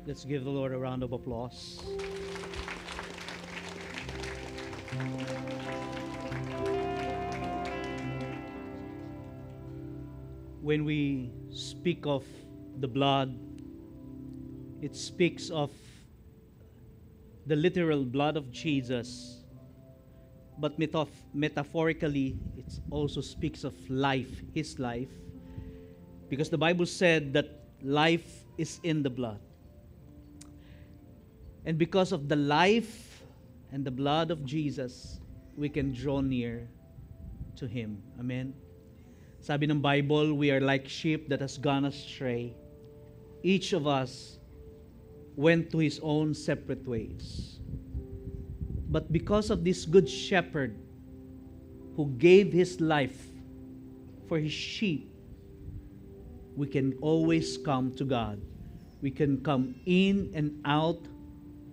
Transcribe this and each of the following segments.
Let's give the Lord a round of applause. When we speak of the blood, it speaks of the literal blood of Jesus, but metaphorically, it also speaks of life, His life, because the Bible said that life is in the blood. And because of the life and the blood of Jesus, we can draw near to Him. Amen? Sabi ng Bible, we are like sheep that has gone astray. Each of us went to his own separate ways. But because of this good shepherd who gave his life for his sheep, we can always come to God. We can come in and out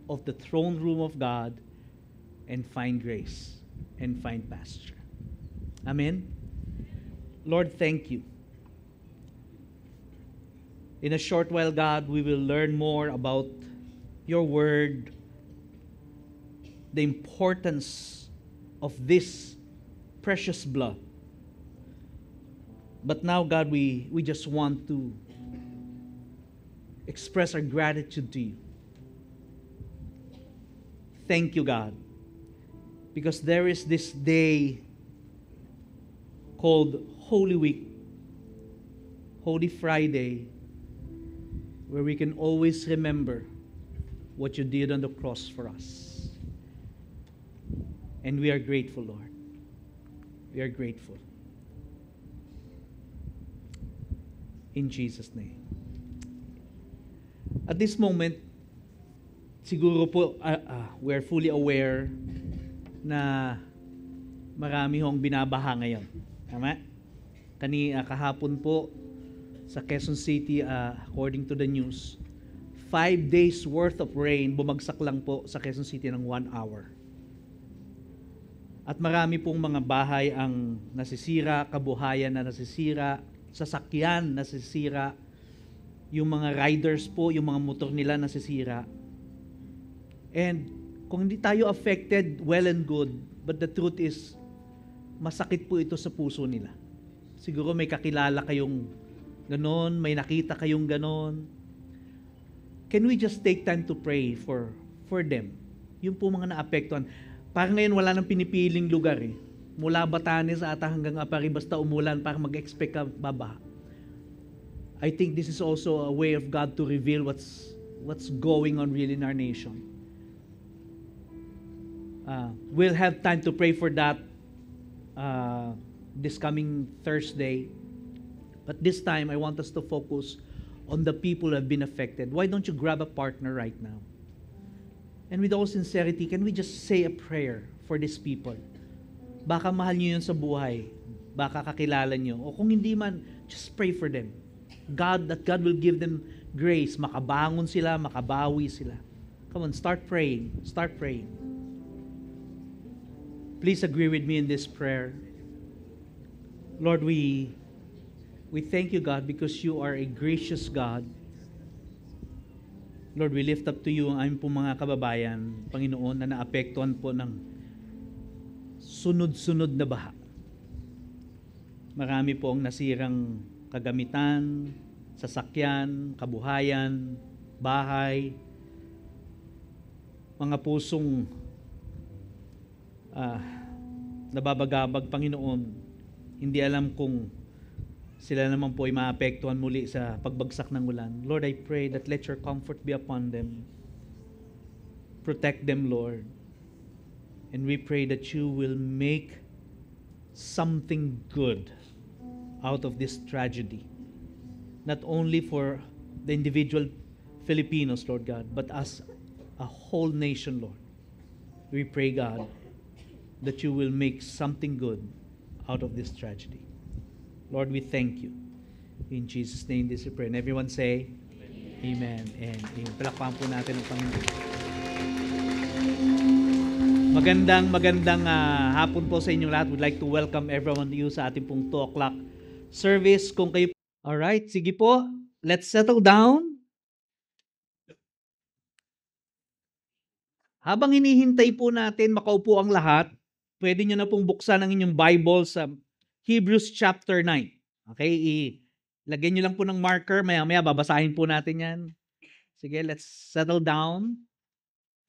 of the throne room of God and find grace and find pasture. Amen? Lord, thank you. In a short while, God, we will learn more about your word, the importance of this precious blood. But now, God, we just want to express our gratitude to you. Thank you, God, because there is this day called Holy Week, Holy Friday, where we can always remember what you did on the cross for us. And we are grateful, Lord. We are grateful. In Jesus' name. At this moment, siguro po, we're fully aware na marami hong binabaha ngayon. Tama? Kahapon po, sa Quezon City, according to the news, 5 days worth of rain, bumagsak lang po sa Quezon City ng 1 hour. At marami pong mga bahay ang nasisira, kabuhayan na nasisira, sasakyan nasisira, yung mga riders po, yung mga motor nila nasisira. And kung hindi tayo affected, well and good, but the truth is, masakit po ito sa puso nila. Siguro may kakilala kayong ganon, may nakita kayong ganon. Can we just take time to pray for them? Yung po mga naapektuhan. Parang ngayon wala nang pinipiling lugar eh. Mula Batanes ata hanggang Apari, basta umulan, parang mag-expect ka babaha. I think this is also a way of God to reveal what's going on really in our nation. We'll have time to pray for that this coming Thursday. But this time, I want us to focus on the people who have been affected. Why don't you grab a partner right now? And with all sincerity, can we just say a prayer for these people? Baka mahal nyo yun sa buhay. Baka kakilala nyo. O kung hindi man, just pray for them. That God will give them grace. Makabangon sila, makabawi sila. Come on, start praying. Start praying. Please agree with me in this prayer. Lord, we thank you, God, because you are a gracious God. Lord, we lift up to you ang aming pong mga kababayan, Panginoon, na naapektuhan po ng sunod-sunod na baha. Marami po ang nasirang kagamitan, sasakyan, kabuhayan, bahay, mga pusong nababagabag, Panginoon. Hindi alam kung sila naman po ay maapektuhan muli sa pagbagsak ng ulan. Lord, I pray that let your comfort be upon them. Protect them, Lord. And we pray that you will make something good out of this tragedy. Not only for the individual Filipinos, Lord God, but as a whole nation, Lord. We pray, God, that you will make something good out of this tragedy. Lord, we thank you. In Jesus' name, this we pray. And everyone say, Amen. And palakpakan po natin ang Panginoon. Magandang hapon po sa inyong lahat. We'd like to welcome everyone you sa ating pong 2 o'clock service. Kung kayo, alright, sige po, let's settle down. Habang hinihintay po natin makaupo ang lahat, pwede nyo na pong buksan ang inyong Bible sa Hebrews chapter 9. Okay, ilagay nyo lang po ng marker, maya-maya babasahin po natin yan. Sige, let's settle down.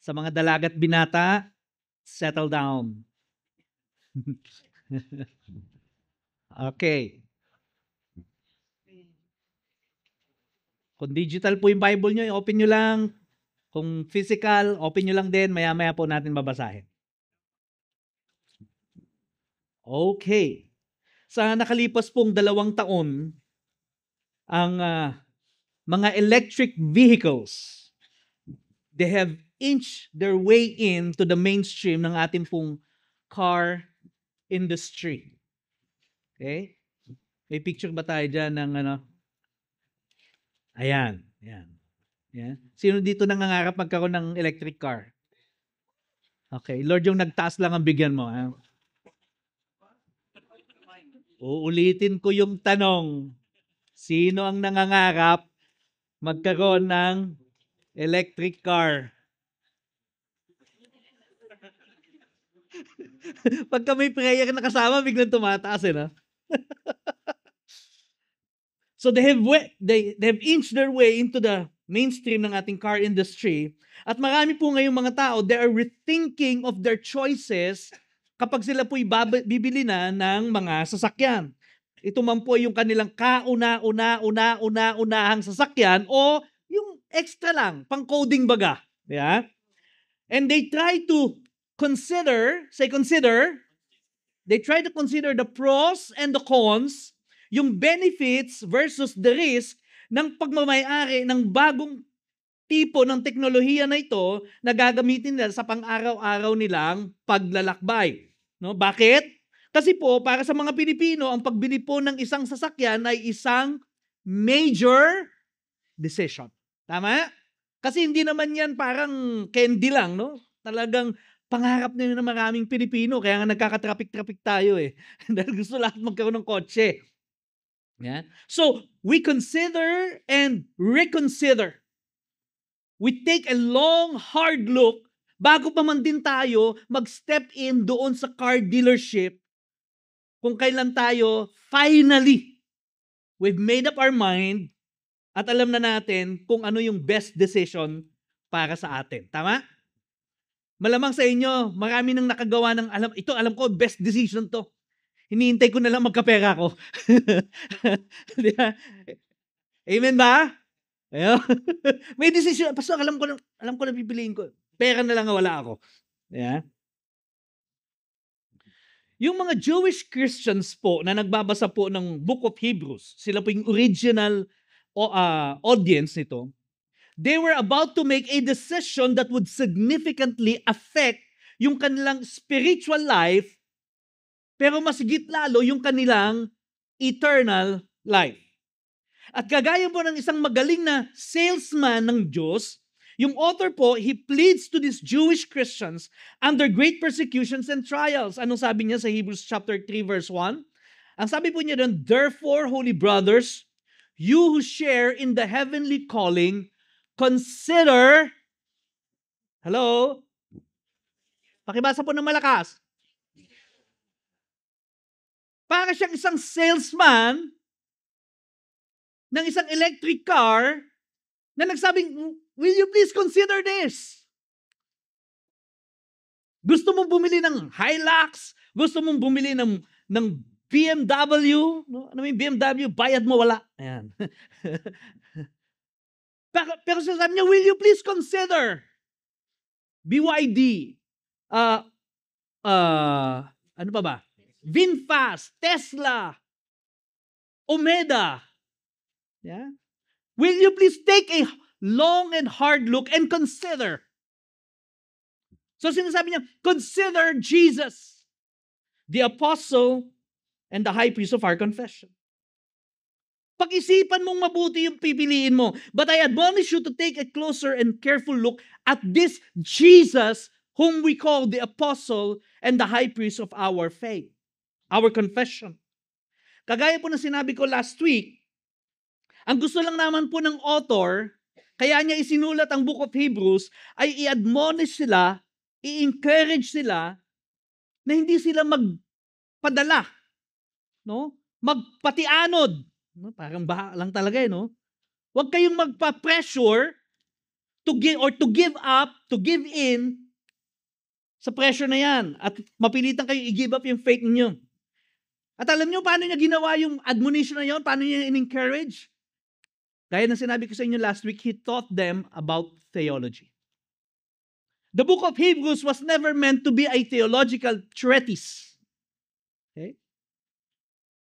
Sa mga dalagat binata, settle down. Okay. Kung digital po yung Bible nyo, open nyo lang. Kung physical, open nyo lang din. Maya-maya po natin babasahin. Okay. Sa nakalipas pong 2 taon, ang mga electric vehicles, they have inched their way into the mainstream ng ating pong car industry. Okay? May picture ba tayo dyan ng ano? Ayan. Ayan. Ayan. Sino dito nangangarap magkaroon ng electric car? Okay. Lord, yung nagtaas lang ang bigyan mo. Ha? Uulitin ko yung tanong. Sino ang nangangarap magkaroon ng electric car? Pagka may prayer na kasama, biglang tumataas no? So they have inched their way into the mainstream ng ating car industry. At marami po ngayong mga tao, they are rethinking of their choices kapag sila po'y bibili na ng mga sasakyan. Ito man po yung kanilang kauna-unahang sasakyan o yung extra lang, pang coding baga. Yeah? And they try to consider, they try to consider the pros and the cons, yung benefits versus the risk ng pagmamayari ng bagong tipo ng teknolohiya na ito na gagamitin nila sa pang-araw-araw nilang paglalakbay. No? Bakit? Kasi po, para sa mga Pilipino, ang pagbili po ng isang sasakyan ay isang major decision. Tama? Kasi hindi naman yan parang candy lang, no? Talagang pangarap na yun ng maraming Pilipino, kaya nga nagkakatraffic-traffic tayo eh. Dahil gusto lahat magkaroon ng kotse. Yeah? So, we consider and reconsider. We take a long, hard look bago pa man din tayo mag-step in doon sa car dealership kung kailan tayo finally, we've made up our mind at alam na natin kung ano yung best decision para sa atin. Tama? Malamang sa inyo, marami nang nakagawa ng alam ko, best decision to. Hinihintay ko na lang magkapera ko. Amen ba? May decision. Pastor, alam ko na pipiliin ko. Pera na lang wala ako. Yeah. Yung mga Jewish Christians po na nagbabasa po ng Book of Hebrews, sila po yung original audience nito, they were about to make a decision that would significantly affect yung kanilang spiritual life, pero mas higit lalo yung kanilang eternal life. At kagaya po ng isang magaling na salesman ng Diyos, yung author po, he pleads to these Jewish Christians under great persecutions and trials. Anong sabi niya sa Hebrews chapter 3 verse 1? Ang sabi po niya doon, therefore, holy brothers, you who share in the heavenly calling, consider, hello? Pakibasa po ng malakas. Para siyang isang salesman ng isang electric car na nagsabing, will you please consider this? Gusto mong bumili ng Hilux? Gusto mong bumili ng BMW? No? Ano yung BMW? Bayad mo, wala. Ayan. pero sabi niya, will you please consider BYD? Ano pa ba? VinFast, Tesla, Omeda. Yeah? Will you please take a long and hard look and consider? So sinasabi niya, consider Jesus, the apostle and the high priest of our confession. Pag-isipan mong mabuti yung pipiliin mo. But I admonish you to take a closer and careful look at this Jesus whom we call the apostle and the high priest of our faith, our confession. Kagaya po na sinabi ko last week, ang gusto lang naman po ng author, kaya niya isinulat ang Book of Hebrews, ay i-admonish sila i-encourage sila na hindi sila magpadala, no? Magpatianod. No? Parang baha lang talaga, no? Huwag kayong magpa-pressure to give up, to give in sa pressure na yan. At mapilitan kayo i-give up yung faith ninyo. At alam niyo paano niya ginawa yung admonition na yon? Paano niya in-encourage? Gaya ng sinabi ko sa inyo last week, he taught them about theology. The book of Hebrews was never meant to be a theological treatise. Okay?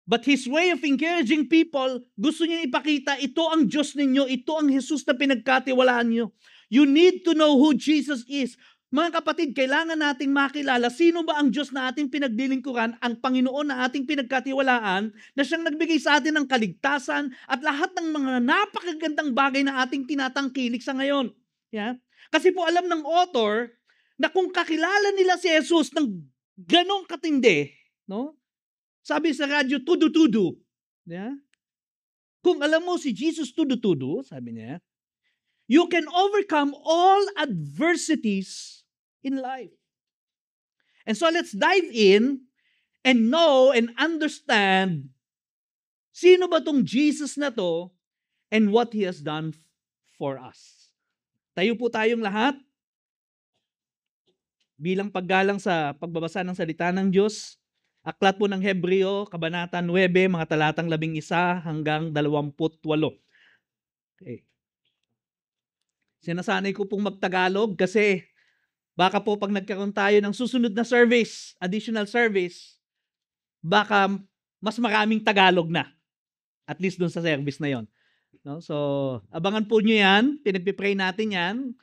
But his way of encouraging people, gusto niya ipakita, ito ang Diyos ninyo, ito ang Jesus na pinagkatiwalaan niyo. You need to know who Jesus is. Mga kapatid, kailangan nating makilala sino ba ang Diyos na ating pinagdilingkuran, ang Panginoon na ating pinagkatiwalaan, na siyang nagbigay sa atin ng kaligtasan at lahat ng mga napakagandang bagay na ating tinatangkilik sa ngayon. Yeah? Kasi po alam ng author na kung kakilala nila si Jesus ng ganong katindi, no? Sabi sa radyo, tudu-tudu. Yeah? Kung alam mo si Jesus tudu-tudu, sabi niya, you can overcome all adversities in life. And so let's dive in and know and understand sino ba tong Jesus na to and what He has done for us. Tayo po tayong lahat bilang paggalang sa pagbabasa ng salita ng Diyos. Aklat po ng Hebreo, Kabanata 9, mga talatang 11 hanggang 28. Okay. Sinasanay ko pong magtagalog kasi baka po pag nagkaroon tayo ng susunod na service, additional service, baka mas maraming Tagalog na. At least dun sa service na yon. No? So, abangan po nyo yan. Pinagpipray natin yan.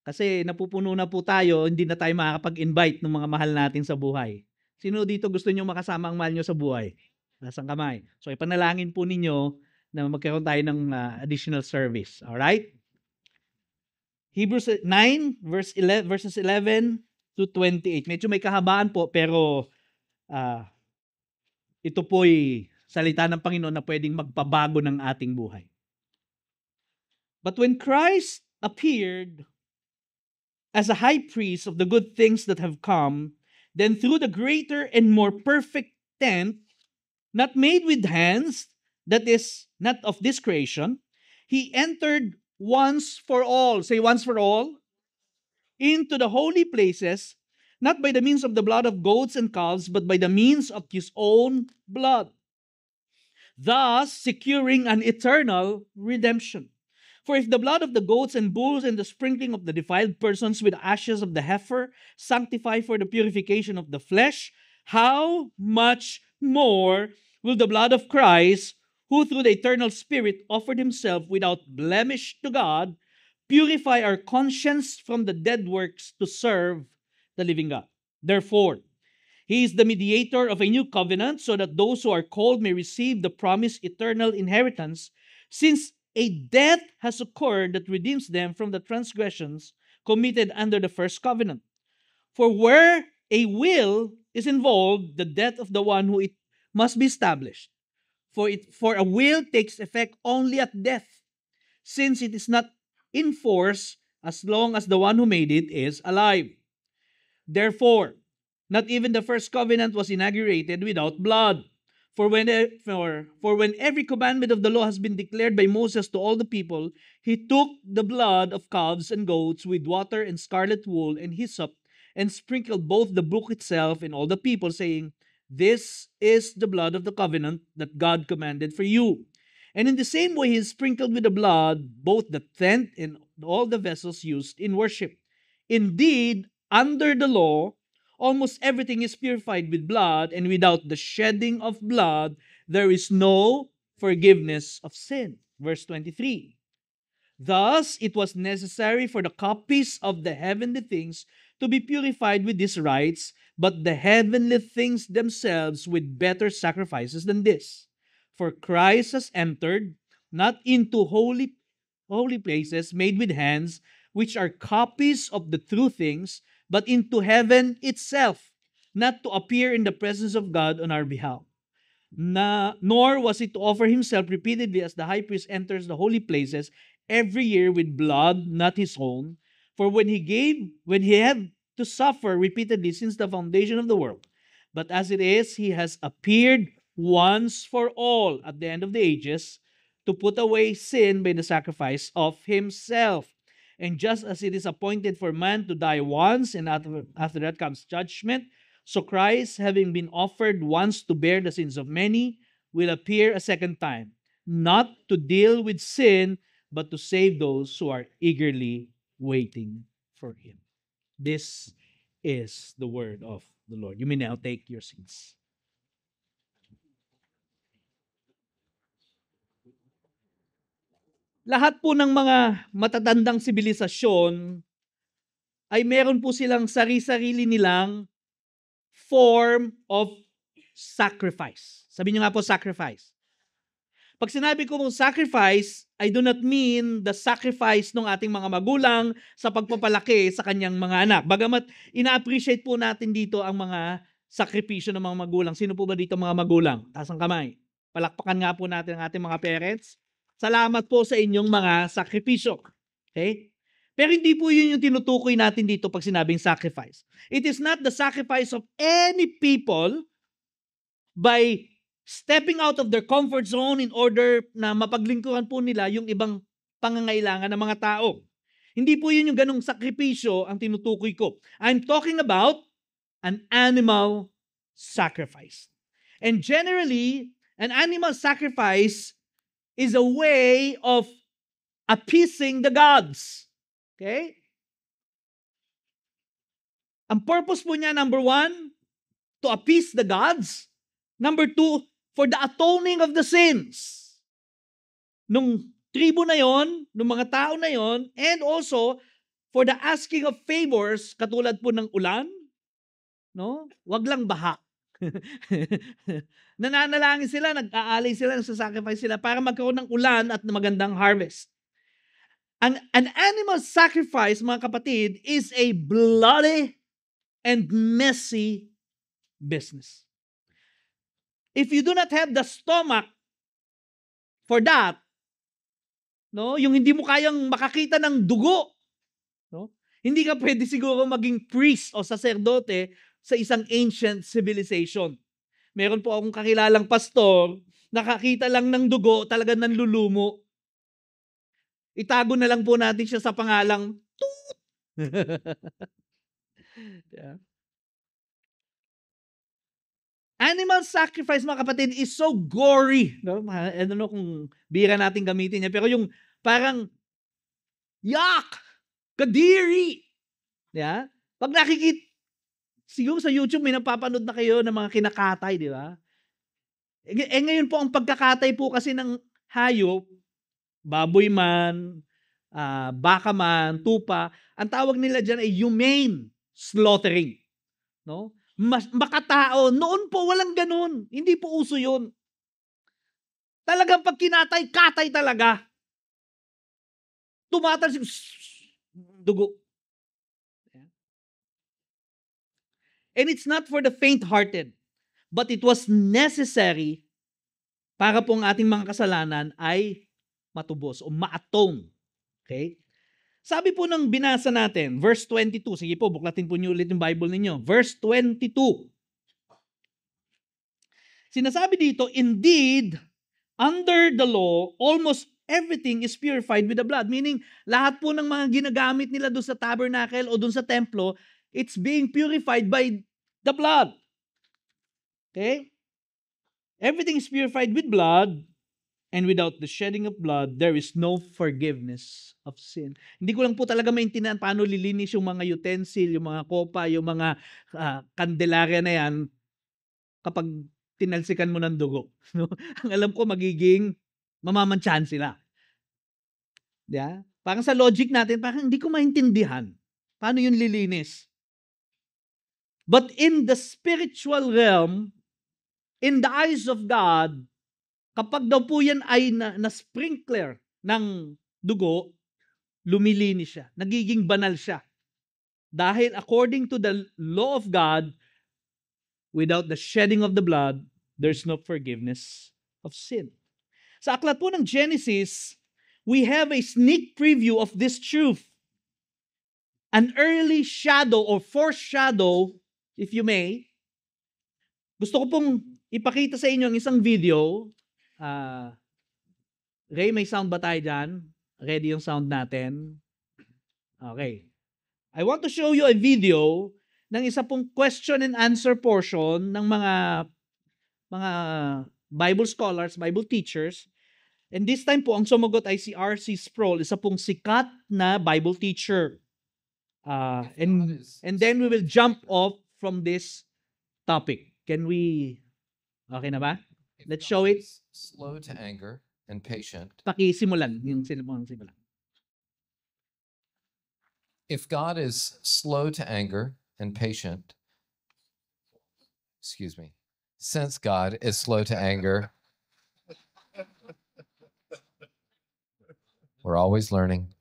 Kasi napupuno na po tayo, hindi na tayo makakapag-invite ng mga mahal natin sa buhay. Sino dito gusto nyo makasama ang mahal nyo sa buhay? Nasang kamay. So, ipanalangin po ninyo na magkaroon tayo ng additional service. Alright? Hebrews 9, verses 11 to 28. Medyo may kahabaan po, pero ito po'y salita ng Panginoon na pwedeng magpabago ng ating buhay. But when Christ appeared as a high priest of the good things that have come, then through the greater and more perfect tent, not made with hands, that is not of this creation, he entered once for all, say once for all, into the holy places, not by the means of the blood of goats and calves, but by the means of his own blood, thus securing an eternal redemption. For if the blood of the goats and bulls and the sprinkling of the defiled persons with ashes of the heifer sanctify for the purification of the flesh, how much more will the blood of Christ, who through the eternal Spirit offered himself without blemish to God, purify our conscience from the dead works to serve the living God. Therefore, he is the mediator of a new covenant, so that those who are called may receive the promised eternal inheritance, since a death has occurred that redeems them from the transgressions committed under the first covenant. For where a will is involved, the death of the one who it must be established. For a will takes effect only at death, since it is not in force as long as the one who made it is alive. Therefore, not even the first covenant was inaugurated without blood. For when every commandment of the law has been declared by Moses to all the people, he took the blood of calves and goats with water and scarlet wool and hyssop, and sprinkled both the book itself and all the people, saying, "This is the blood of the covenant that God commanded for you." And in the same way, he sprinkled with the blood both the tent and all the vessels used in worship. Indeed, under the law, almost everything is purified with blood, and without the shedding of blood, there is no forgiveness of sin. Verse 23. Thus, it was necessary for the copies of the heavenly things to be purified with these rites, but the heavenly things themselves with better sacrifices than this. For Christ has entered not into holy places made with hands, which are copies of the true things, but into heaven itself, not to appear in the presence of God on our behalf. Nor was it to offer himself repeatedly as the high priest enters the holy places every year with blood not his own. For when he had to suffer repeatedly since the foundation of the world. But as it is, he has appeared once for all at the end of the ages to put away sin by the sacrifice of himself. And just as it is appointed for man to die once, and after that comes judgment, so Christ, having been offered once to bear the sins of many, will appear a second time, not to deal with sin, but to save those who are eagerly waiting for him. This is the word of the Lord. You may now take your seats. Lahat po ng mga matatandang sibilisasyon ay meron po silang sarili-sarili nilang form of sacrifice. Sabi niyo nga po, sacrifice. Pag sinabi ko mong sacrifice, I do not mean the sacrifice ng ating mga magulang sa pagpapalaki sa kanyang mga anak. Bagamat ina-appreciate po natin dito ang mga sakripisyo ng mga magulang. Sino po ba dito mga magulang? Taas ang kamay. Palakpakan nga po natin ang ating mga parents. Salamat po sa inyong mga sakripisyo. Okay? Pero hindi po yun yung tinutukoy natin dito pag sinabing sacrifice. It is not the sacrifice of any people by stepping out of their comfort zone in order na mapaglingkuran po nila yung ibang pangangailangan ng mga tao. Hindi po yun yung ganong sakripisyo ang tinutukoy ko. I'm talking about an animal sacrifice. And generally, an animal sacrifice is a way of appeasing the gods. Okay? Ang purpose po niya, number 1, to appease the gods. Number 2, for the atoning of the sins. Nung tribo na yon, nung mga tao na yon, and also for the asking of favors, katulad po ng ulan, no? Wag lang baha. Nananalangin sila, nag-aalay sila, nagsasacrifice sila para magkaroon ng ulan at magandang harvest. An animal sacrifice, mga kapatid, is a bloody and messy business. If you do not have the stomach for that, no, yung hindi mo kayang makakita ng dugo, no, hindi ka pwede siguro maging priest o saserdote sa isang ancient civilization. Meron po akong kakilalang pastor, nakakita lang ng dugo, talaga nanlulumo. Itago na lang po natin siya sa pangalang Toot. Yeah. Animal sacrifice, mga kapatid, is so gory. No? I don't know kung bira natin gamitin niya, pero yung parang yak! Kadiri! Yeah? Pag nakikita, siguro sa YouTube may napapanood na kayo ng mga kinakatay, di ba? Ngayon po, ang pagkakatay po kasi ng hayop, baboy man, baka man, tupa, ang tawag nila dyan ay humane slaughtering. No? Makatao. Noon po, walang ganun. Hindi po uso yun. Talagang pag kinatay, katay talaga. Tumatalsik, dugo. And it's not for the faint-hearted, but it was necessary para po ang ating mga kasalanan ay matubos o ma-atone. Okay? Sabi po ng binasa natin, verse 22. Sige po, buklatin po niyo ulit yung Bible ninyo. Verse 22. Sinasabi dito, indeed, under the law, almost everything is purified with the blood. Meaning, lahat po ng mga ginagamit nila doon sa tabernacle o doon sa templo, it's being purified by the blood. Okay? Everything is purified with blood, and without the shedding of blood, there is no forgiveness of sin. Hindi ko lang po talaga maintindihan paano lilinis yung mga utensil, yung mga kopa, yung mga kandelarya na yan kapag tinalsikan mo ng dugo. No? Ang alam ko, magiging mamamantsahan sila. Yeah? Parang sa logic natin, parang hindi ko maintindihan paano yung lilinis. But in the spiritual realm, in the eyes of God, kapag daw po yan ay na-sprinkler ng dugo, lumilinis siya. Nagiging banal siya. Dahil according to the law of God, without the shedding of the blood, there's no forgiveness of sin. Sa aklat po ng Genesis, we have a sneak preview of this truth. an early shadow or foreshadow, if you may. Gusto ko pong ipakita sa inyo ang isang video. Ray, may sound ba tayo dyan? Ready yung sound natin? Okay. I want to show you a video ng isa pong question and answer portion ng mga Bible scholars, Bible teachers. And this time po, ang sumagot ay si R.C. Sproul, isa pong sikat na Bible teacher. And then we will jump off from this topic. Can we, okay na ba? Let's show it. Slow to anger and patient. Pakisimulan yung simulan. If God is slow to anger and patient, since God is slow to anger, we're always learning.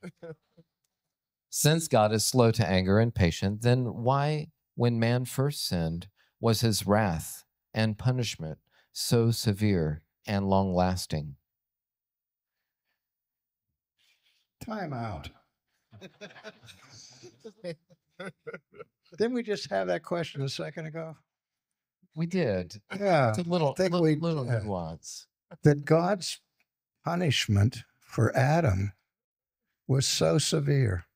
Since God is slow to anger and patient, then why, when man first sinned, was his wrath and punishment so severe and long-lasting? Time out. Didn't we just have that question a second ago? We did. Yeah. It's a little, think little, we little did. nuance. That God's punishment for Adam was so severe.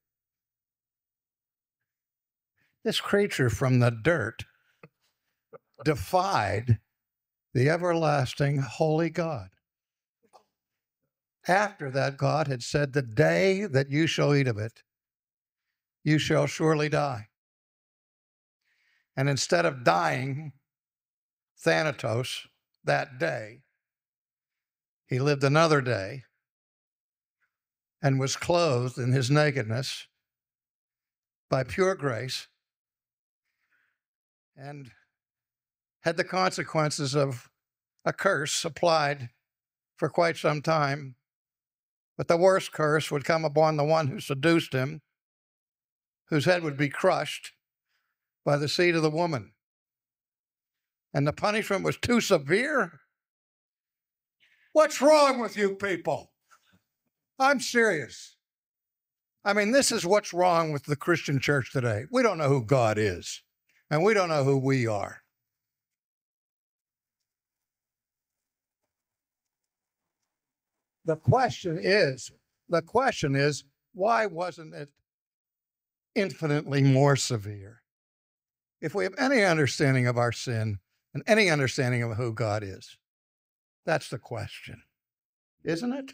This creature from the dirt defied the everlasting holy God. After that, God had said, the day that you shall eat of it, you shall surely die. And instead of dying, Thanatos, that day, he lived another day and was clothed in his nakedness by pure grace and had the consequences of a curse applied for quite some time. But the worst curse would come upon the one who seduced him, whose head would be crushed by the seed of the woman. And the punishment was too severe? What's wrong with you people? I'm serious. I mean, this is what's wrong with the Christian church today. We don't know who God is, and we don't know who we are. The question is, why wasn't it infinitely more severe? If we have any understanding of our sin and any understanding of who God is, that's the question, isn't it?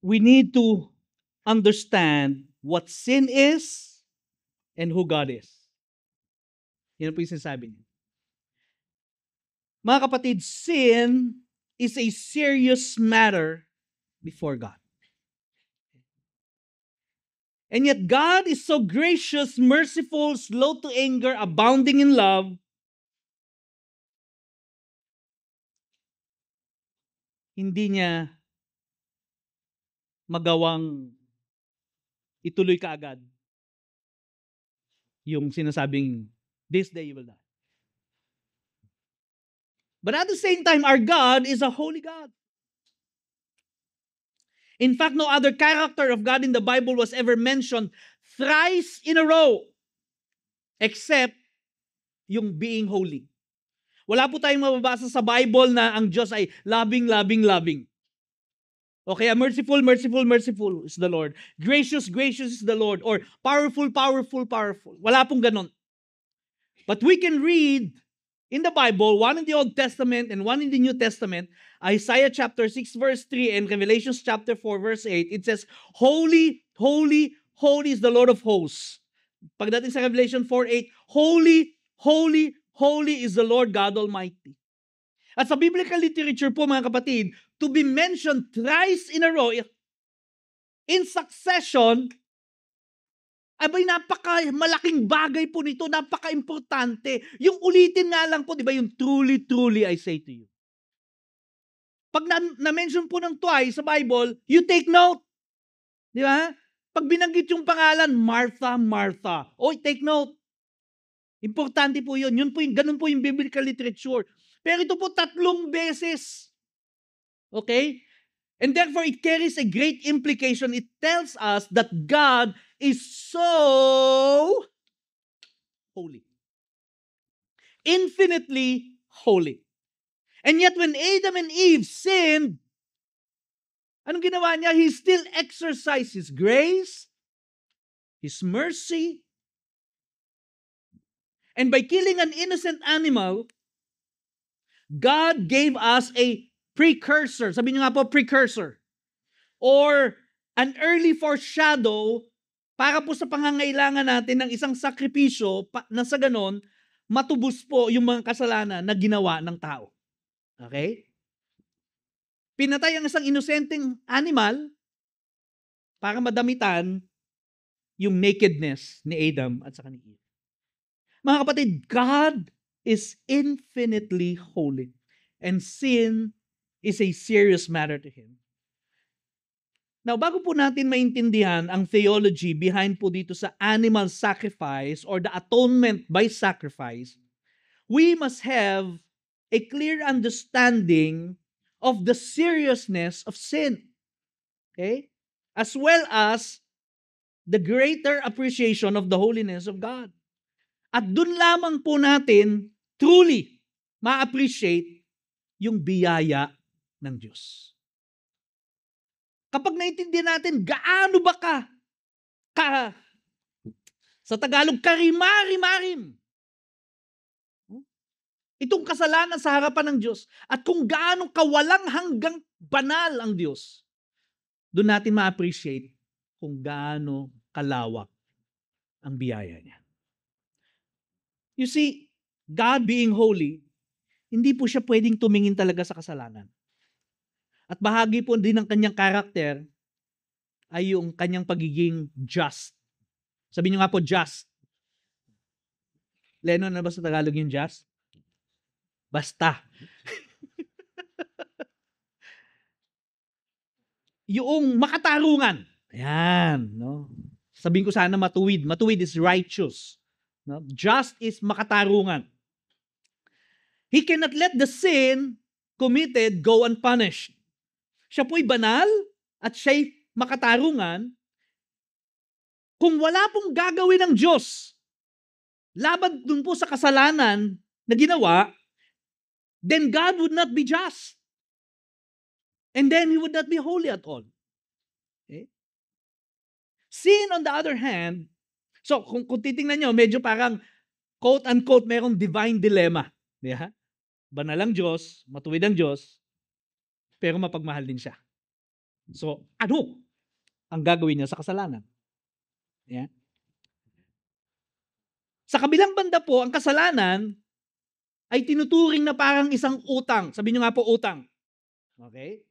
We need to understand what sin is and who God is. Yan po yung sinasabi niya. Mga kapatid, sin is a serious matter before God. And yet God is so gracious, merciful, slow to anger, abounding in love. Hindi niya magawang ituloy kaagad yung sinasabing, this day you will die. But at the same time, our God is a holy God. In fact, no other character of God in the Bible was ever mentioned thrice in a row except yung being holy. Wala po tayong mababasa sa Bible na ang Diyos ay loving, loving, loving. Okay, merciful, merciful, merciful is the Lord. Gracious, gracious is the Lord. Or powerful, powerful, powerful. Wala pong ganon. But we can read in the Bible, one in the Old Testament and one in the New Testament, Isaiah chapter 6 verse 3 and Revelations chapter 4 verse 8, it says, Holy, holy, holy is the Lord of hosts. Pagdating sa Revelation 4:8, Holy, holy, holy is the Lord God Almighty. At sa biblical literature po mga kapatid, to be mentioned thrice in a row, in succession, abay, napaka-malaking bagay po nito, napaka-importante. Yung ulitin nga lang po, di ba, yung truly, truly I say to you. Pag na-mention po ng twice sa Bible, you take note. Di ba? Pag binanggit yung pangalan, Martha, Martha. Oy, take note. Importante po yun. Yun po yung, ganun po yung biblical literature. Pero ito po 3 beses. Okay? And therefore, it carries a great implication. It tells us that God is so holy. Infinitely holy. And yet when Adam and Eve sinned, anong ginawa niya? He still exercised His grace, His mercy, and by killing an innocent animal, God gave us a precursor. Sabi niyo nga po, precursor. Or an early foreshadow para po sa pangangailangan natin ng isang sakripisyo na sa ganon, matubos po yung mga kasalanan na ginawa ng tao. Okay? Pinatay ang isang inosenteng animal para madamitan yung nakedness ni Adam at saka ni Eve. Mga kapatid, God is infinitely holy and sin is a serious matter to Him. Now, bago po natin maintindihan ang theology behind po dito sa animal sacrifice or the atonement by sacrifice, we must have a clear understanding of the seriousness of sin. Okay? As well as the greater appreciation of the holiness of God. At dun lamang po natin truly ma-appreciate yung biyaya ng Diyos. Kapag naintindihan natin, gaano ba sa Tagalog, karimari-marim itong kasalanan sa harapan ng Diyos at kung gaano kawalang hanggang banal ang Diyos, doon natin ma-appreciate kung gaano kalawak ang biyaya niya. You see, God being holy, hindi po siya pwedeng tumingin talaga sa kasalanan. At bahagi po din ng kanyang karakter ay yung kanyang pagiging just. Sabi niyo nga po, just. Lennon, na ba sa Tagalog yung just? Basta. Yung makatarungan. Ayan, no? Sabihin ko sana matuwid. Matuwid is righteous. No? Just is makatarungan. He cannot let the sin committed go unpunished. Siya po'y banal at siya'y makatarungan. Kung wala pong gagawin ng Diyos laban dun po sa kasalanan na ginawa, then God would not be just. And then He would not be holy at all. Okay? Sin, on the other hand, so kung titingnan nyo, medyo parang quote-unquote merong divine dilemma. Yeah? Banal ang Diyos, matuwid ang Diyos, pero mapagmahal din siya. So, ano ang gagawin niya sa kasalanan? Yeah? Sa kabilang banda po, ang kasalanan ay tinuturing na parang isang utang. Sabi niyo nga po, utang. Okay?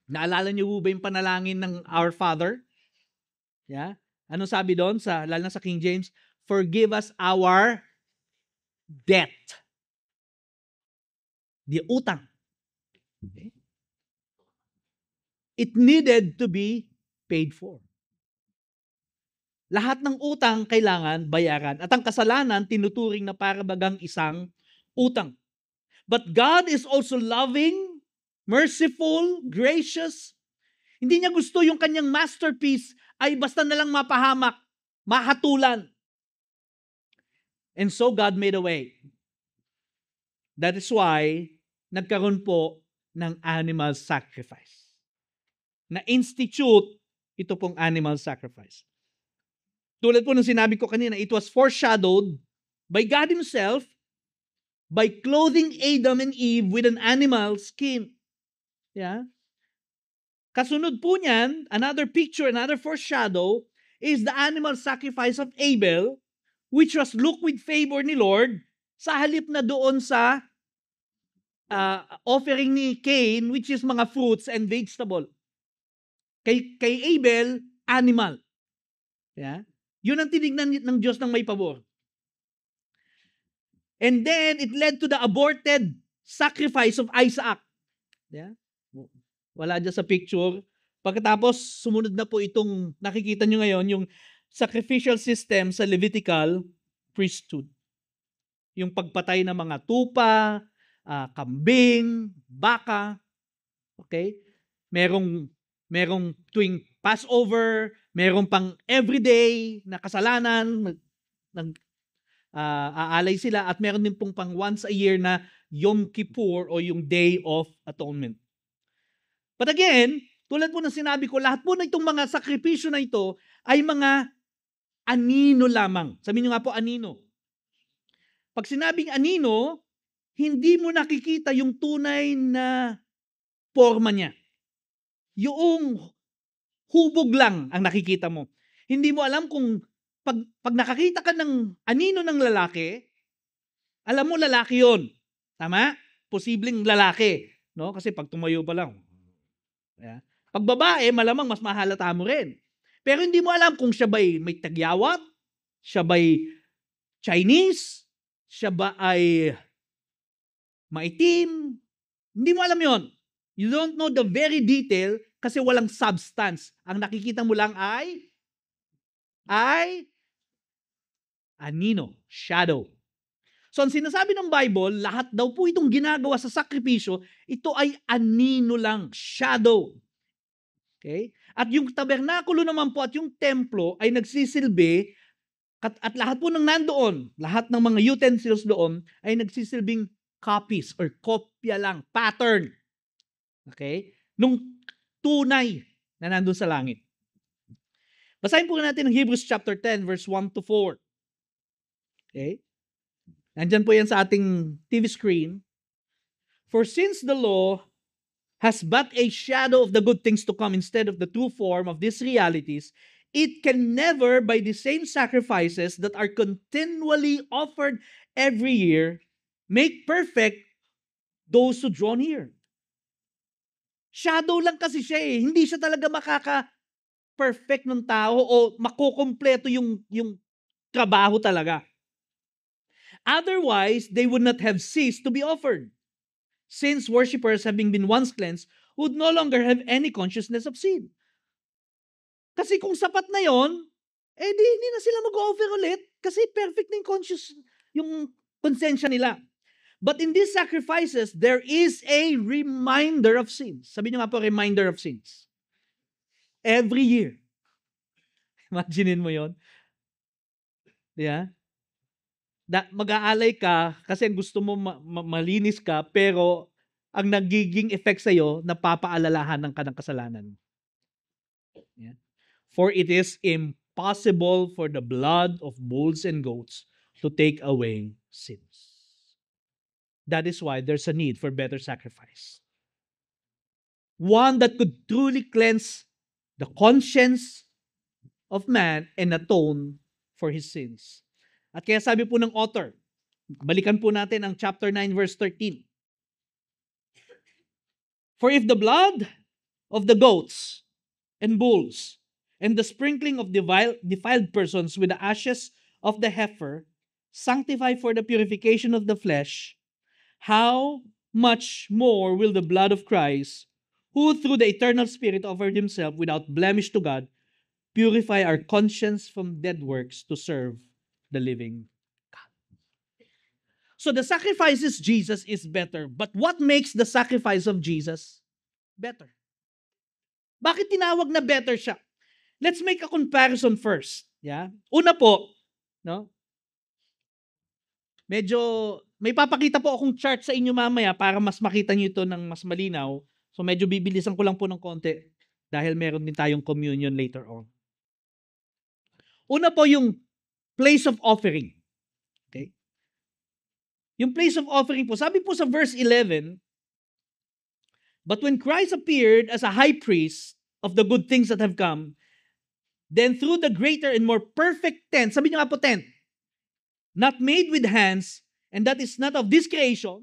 Naalala niyo ba yung panalangin ng Our Father? Yeah? Ano sabi doon, lalo na sa King James? Forgive us our debt. The utang. Okay? It needed to be paid for. Lahat ng utang kailangan bayaran. At ang kasalanan, tinuturing na para bagang isang utang. But God is also loving, merciful, gracious. Hindi niya gusto yung kanyang masterpiece ay basta na lang mapahamak, mahatulan. And so God made a way. That is why nagkaroon po ng animal sacrifice. Na-institute ito pong animal sacrifice. Tulad po ng sinabi ko kanina, it was foreshadowed by God Himself by clothing Adam and Eve with an animal skin. Yeah? Kasunod po niyan, another picture, another foreshadow is the animal sacrifice of Abel, which was looked with favor ni Lord sa halip na doon sa offering ni Cain, which is mga fruits and vegetable. Kay Abel, animal. Yeah? Yun ang tinignan ng Diyos ng may pabor. And then, it led to the aborted sacrifice of Isaac. Yeah? Wala dyan sa picture. Pagkatapos, sumunod na po itong, nakikita nyo ngayon, yung sacrificial system sa Levitical priesthood. Yung pagpatay ng mga tupa, kambing, baka. Okay? merong tuwing Passover, merong pang everyday na kasalanan, aalay sila, at meron din pong pang once a year na Yom Kippur o yung Day of Atonement. But again, tulad po ng sinabi ko, lahat po na itong mga sakripisyo na ito ay mga anino lamang. Sabihin nyo nga po, anino. Pag sinabing anino, hindi mo nakikita yung tunay na forma niya. Yung hubog lang ang nakikita mo. Hindi mo alam kung pag nakakita ka ng anino ng lalaki, alam mo lalaki yon. Tama? Posibleng lalaki. No? Kasi pag tumayo pa lang. Yeah. Pag babae, malamang mas mahalata mo rin. Pero hindi mo alam kung siya ba'y may tagyawat, siya ba'y Chinese, siya ba ay maitim. Hindi mo alam yon. You don't know the very detail kasi walang substance. Ang nakikita mo lang ay anino, shadow. So, ang sinasabi ng Bible, lahat daw po itong ginagawa sa sakripisyo, ito ay anino lang, shadow. Okay? At yung tabernakulo naman po at yung templo ay nagsisilbi, at lahat po ng nandoon, lahat ng mga utensils doon, ay nagsisilbing copies or kopya lang, pattern. Okay? Nung tunay na nandun sa langit. Basahin po natin ang Hebrews chapter 10, verse 1 to 4. Okay? Nandyan po yan sa ating TV screen. For since the law has but a shadow of the good things to come instead of the true form of these realities, it can never, by the same sacrifices that are continually offered every year, make perfect those who draw near. Shadow lang kasi siya eh. Hindi siya talaga makaka-perfect ng tao o makukompleto yung trabaho talaga. Otherwise, they would not have ceased to be offered. Since worshippers, having been once cleansed, would no longer have any consciousness of sin. Kasi kung sapat na yon, hindi na sila mag-offer ulit kasi perfect na yung konsensya nila. But in these sacrifices, there is a reminder of sins. Sabi niyo nga po, reminder of sins. Every year. Imaginein mo yon. Yeah? Mag-aalay ka kasi gusto mo malinis ka, pero ang nagiging effect sa'yo, napapaalalahanan ka ng kasalanan. Yeah. For it is impossible for the blood of bulls and goats to take away sins. That is why there's a need for better sacrifice. One that could truly cleanse the conscience of man and atone for his sins. At kaya sabi po ng author, balikan po natin ang chapter 9 verse 13. For if the blood of the goats and bulls and the sprinkling of defiled persons with the ashes of the heifer sanctify for the purification of the flesh, how much more will the blood of Christ, who through the eternal Spirit offered himself without blemish to God, purify our conscience from dead works to serve the living God. So the sacrifices Jesus is better. But what makes the sacrifice of Jesus better? Bakit tinawag na better siya? Let's make a comparison first. Yeah? Una po, no? Medyo, may papakita po akong chart sa inyo mamaya para mas makita nyo ito ng mas malinaw. So medyo bibilisan ko lang po ng konti dahil meron din tayong communion later on. Una po yung place of offering. Okay? Yung place of offering po, sabi po sa verse 11, but when Christ appeared as a high priest of the good things that have come, then through the greater and more perfect tent, sabi niyo nga po tent, not made with hands, and that is not of this creation.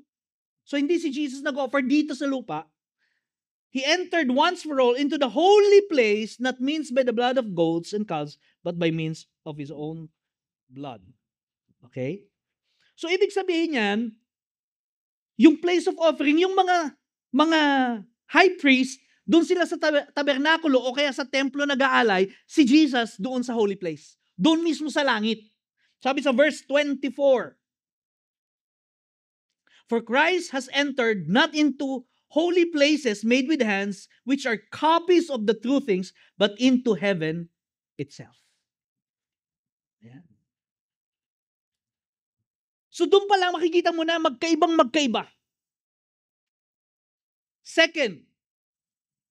So hindi si Jesus nag-offer dito sa lupa. He entered once for all into the holy place, not means by the blood of goats and calves, but by means of His own blood. Okay? So ibig sabihin niyan, yung place of offering, yung mga high priest, doon sila sa tabernakulo o kaya sa templo nag-aalay, si Jesus doon sa holy place. Doon mismo sa langit. Sabi sa verse 24, for Christ has entered not into holy places made with hands, which are copies of the true things, but into heaven itself. Ayan. So doon pa lang makikita mo na magkaiba. Second,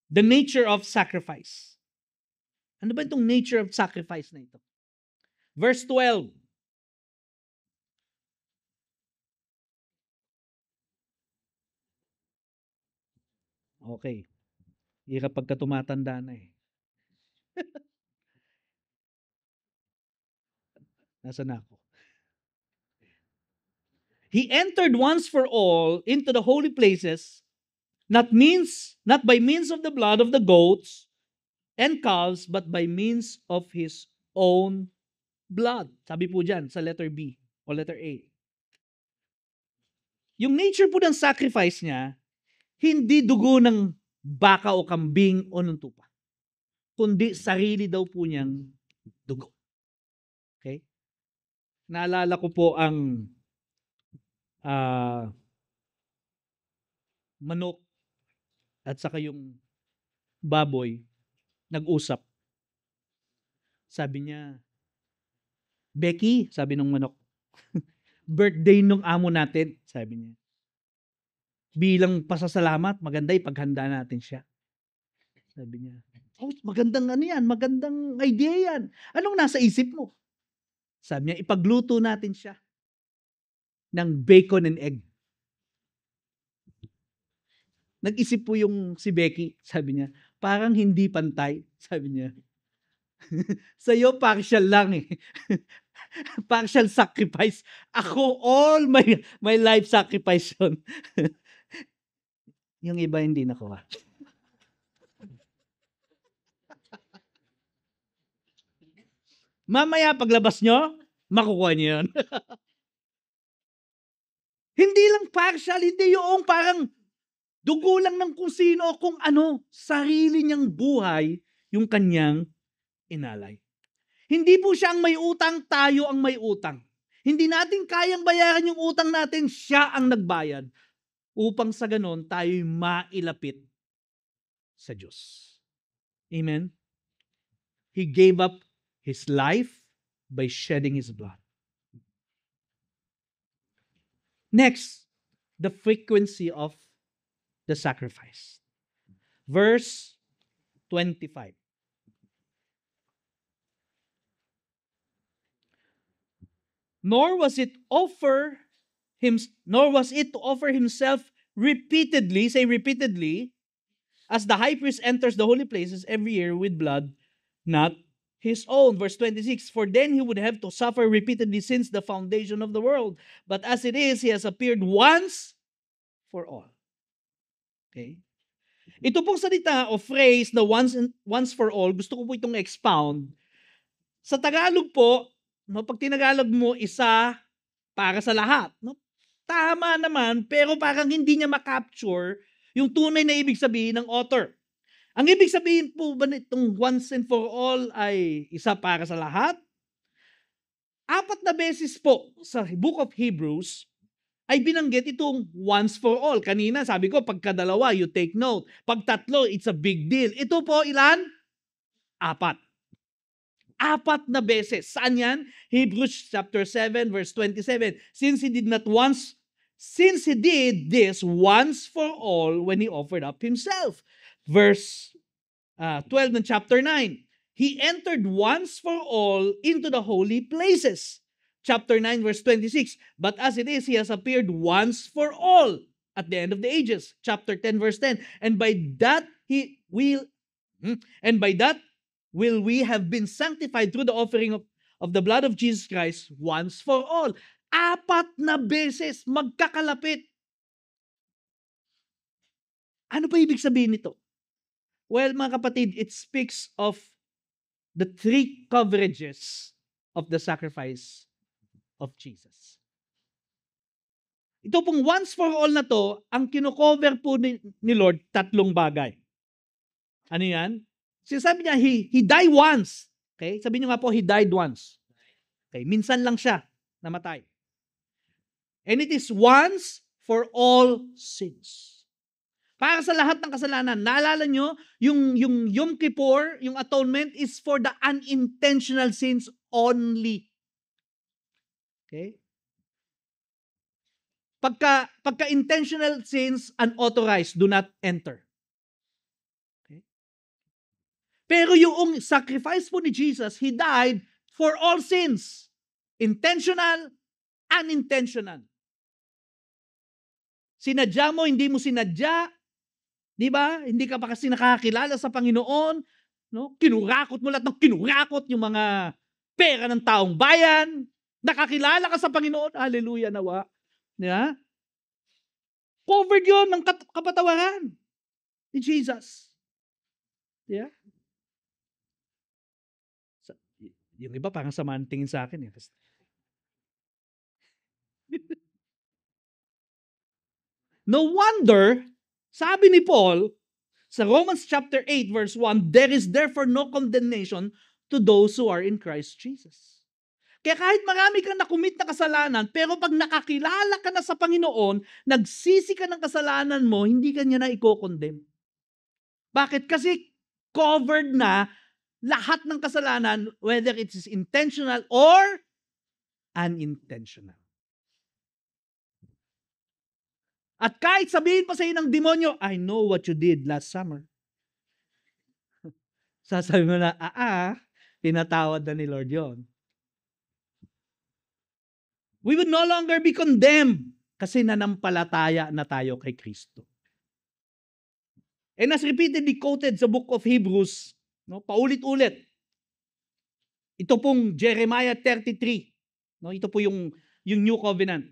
the nature of sacrifice. Ano ba itong nature of sacrifice na ito? Verse 12. Okay. Hirap pagka tumatanda na eh. Nasaan na ako? He entered once for all into the holy places, not by means of the blood of the goats and calves, but by means of his own blood. Sabi po dyan sa letter B o letter A. Yung nature po ng sacrifice niya, hindi dugo ng baka o kambing o ng tupa, kundi sarili daw po niyang dugo. Okay? Naalala ko po ang manok at saka yung baboy nag-usap. Sabi niya, Becky, sabi ng manok, birthday nung amo natin, sabi niya. Bilang pasasalamat, maganda ipaghanda natin siya. Sabi niya, oh, magandang ano yan, magandang idea yan. Anong nasa isip mo? Sabi niya, ipagluto natin siya ng bacon and egg. Nag-isip po yung si Becky, sabi niya, parang hindi pantay, sabi niya. Sa'yo, partial lang eh. Partial sacrifice. Ako, all my life sacrifice yun. Yung iba hindi nakuha. Mamaya paglabas nyo, makukuha nyo yun. Hindi lang partial, hindi yung parang dugo lang ng kung sino, kung ano, sarili niyang buhay, yung kanyang inalay. Hindi po siya ang may utang, tayo ang may utang. Hindi natin kayang bayaran yung utang natin, siya ang nagbayad. Upang sa ganon, tayo'y mailapit sa Diyos. Amen? He gave up His life by shedding His blood. Next, the frequency of the sacrifice. Verse 25. Nor was it to offer himself repeatedly, say repeatedly, as the high priest enters the holy places every year with blood, not his own. Verse 26, for then he would have to suffer repeatedly since the foundation of the world. But as it is, he has appeared once for all. Okay? Ito pong salita o phrase na once for all, gusto ko po itong expound. Sa Tagalog po, no, pag tinagalog mo, isa para sa lahat. No? Tama naman, pero parang hindi niya makapture yung tunay na ibig sabihin ng author. Ang ibig sabihin po ba nitong once and for all ay isa para sa lahat? 4 na beses po sa Book of Hebrews ay binanggit itong once for all. Kanina sabi ko, pagkadalawa, you take note. Pag tatlo, it's a big deal. Ito po, ilan? 4. 4 na beses. Saan yan? Hebrews chapter 7, verse 27. Since he did this once for all when he offered up himself. Verse 12 ng chapter 9. He entered once for all into the holy places. Chapter 9, verse 26. But as it is, he has appeared once for all at the end of the ages. Chapter 10, verse 10. And by that will we have been sanctified through the offering of the blood of Jesus Christ once for all. 4 na beses magkakalapit. Ano pa ibig sabihin nito? Well, mga kapatid, it speaks of the 3 coverages of the sacrifice of Jesus. Ito pong once for all na to, ang kino-cover po ni Lord, 3 bagay. Ano yan? Sinasabi niya, he died once. Okay? Sabi niyo nga po, he died once. Okay? Minsan lang siya namatay. And it is once for all sins. Para sa lahat ng kasalanan. Naalala nyo, yung Yom Kippur, yung atonement is for the unintentional sins only. Okay? Pagka intentional sins, unauthorized, do not enter. Okay? Pero yung sacrifice po ni Jesus, He died for all sins. Intentional, unintentional. Sinadya mo, hindi mo sinadya, di ba? Hindi ka pa kasi nakakilala sa Panginoon, no? Kinurakot mo lahat ng kinurakot yung mga pera ng taong bayan. Nakakilala ka sa Panginoon, hallelujah nawa. Di ba? Covered yun ng kapatawaran ni Jesus. Di ba? Yung iba parang samaan tingin sa akin. No wonder, sabi ni Paul, sa Romans chapter 8 verse 1, there is therefore no condemnation to those who are in Christ Jesus. Kaya kahit marami kang nakumit na kasalanan, pero pag nakakilala ka na sa Panginoon, nagsisi ka ng kasalanan mo, hindi ka niya na i-condemn. Bakit? Kasi covered na lahat ng kasalanan, whether it is intentional or unintentional. At kahit sabihin pa sa iyo ng demonyo, I know what you did last summer. Sasabi mo na, pinatawad na ni Lord yon. We would no longer be condemned kasi nanampalataya na tayo kay Kristo. And as repeatedly quoted sa book of Hebrews, no, paulit-ulit, ito pong Jeremiah 33, no, ito po yung New Covenant.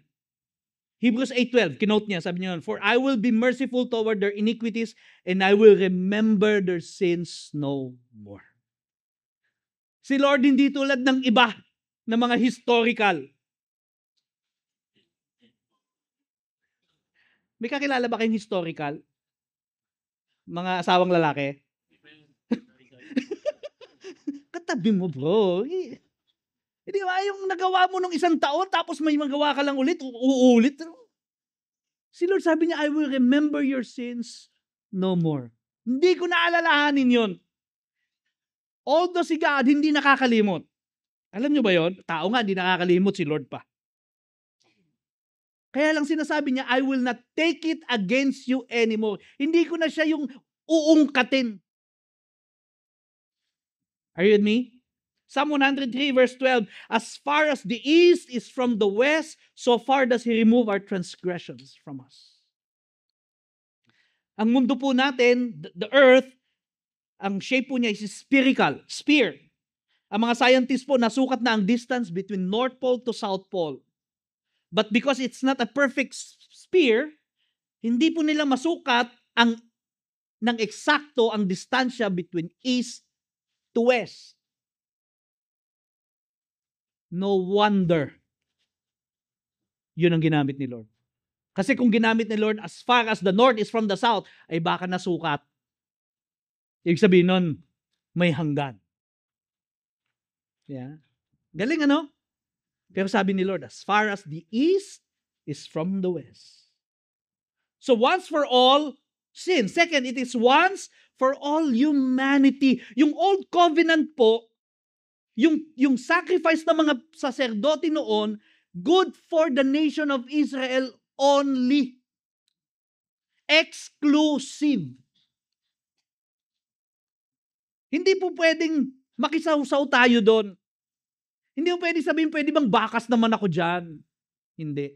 Hebrews 8:12, kinote niya, sabi niya, for I will be merciful toward their iniquities and I will remember their sins no more. Si Lord hindi tulad ng iba na mga historical. May kakilala ba kayong historical? Mga asawang lalaki? Katabi mo, bro. Hindi ba, yung nagawa mo nung isang taon, tapos may magawa ka lang ulit, uulit. Si Lord sabi niya, I will remember your sins no more. Hindi ko naalalahanin yon. Although si God, hindi nakakalimot. Alam niyo ba yon? Tao nga, hindi nakakalimot, si Lord pa. Kaya lang sinasabi niya, I will not take it against you anymore. Hindi ko na siya yung uungkatin. Are you with me? Psalm 103 verse 12, as far as the east is from the west, so far does He remove our transgressions from us. Ang mundo po natin, the earth, ang shape po niya is spherical, sphere. Ang mga scientists po, nasukat na ang distance between North Pole to South Pole. But because it's not a perfect sphere, hindi po nila masukat ng eksakto ang distansya between east to west. No wonder yun ang ginamit ni Lord. Kasi kung ginamit ni Lord as far as the north is from the south, ay baka nasukat. Ibig sabihin nun, may hanggan. Yeah. Galing ano? Pero sabi ni Lord, as far as the east is from the west. So once for all, sin. Second, it is once for all humanity. Yung old covenant po, yung sacrifice ng mga saserdote noon, good for the nation of Israel only. Exclusive. Hindi po pwedeng makisaw-saw tayo doon. Hindi po pwedeng sabihin, pwede bang bakas naman ako dyan? Hindi.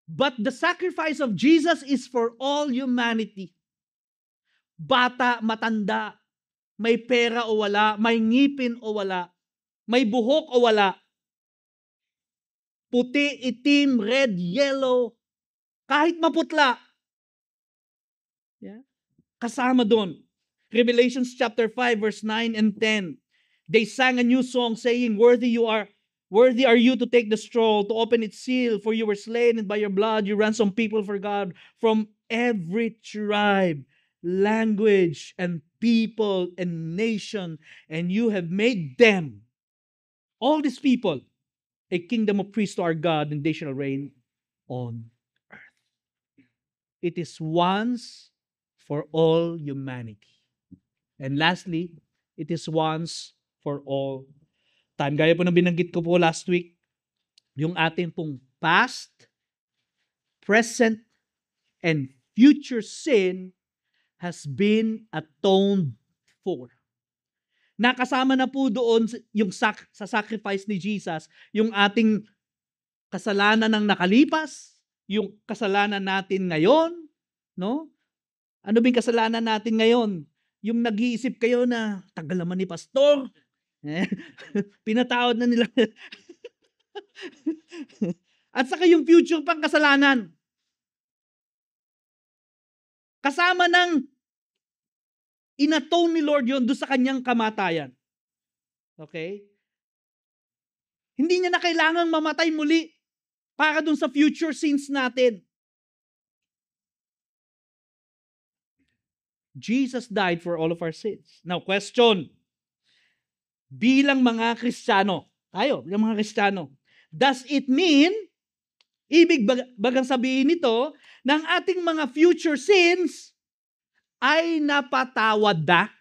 But the sacrifice of Jesus is for all humanity. Bata, matanda, may pera o wala, may ngipin o wala, may buhok o wala, puti, itim, red, yellow, kahit maputla. Yeah? Kasama doon. Revelations chapter 5 verse 9 and 10. They sang a new song saying, Worthy are you to take the scroll, to open its seal, for you were slain, and by your blood you ransomed people for God from every tribe, language, and people, and nation, and you have made them, all these people, a kingdom of priests to our God, and they shall reign on earth. It is once for all humanity. And lastly, it is once for all time. Gaya po na binanggit ko po last week, yung ating pong past, present, and future sin has been atoned for. Nakasama na po doon yung sa sacrifice ni Jesus, yung ating kasalanan ng nakalipas, yung kasalanan natin ngayon, no? Ano bang kasalanan natin ngayon? Yung nag-iisip kayo na tagal naman ni pastor. Pinatawad na nila. At saka yung future pang kasalanan. Kasama ng inatone ni Lord yon doon sa kanyang kamatayan. Okay? Hindi niya na kailangang mamatay muli para doon sa future sins natin. Jesus died for all of our sins. Now, question. Bilang mga Kristiyano, tayo, bilang mga Kristiyano, does it mean, ibig bagang sabihin nito, ng ating mga future sins ay napatawad na?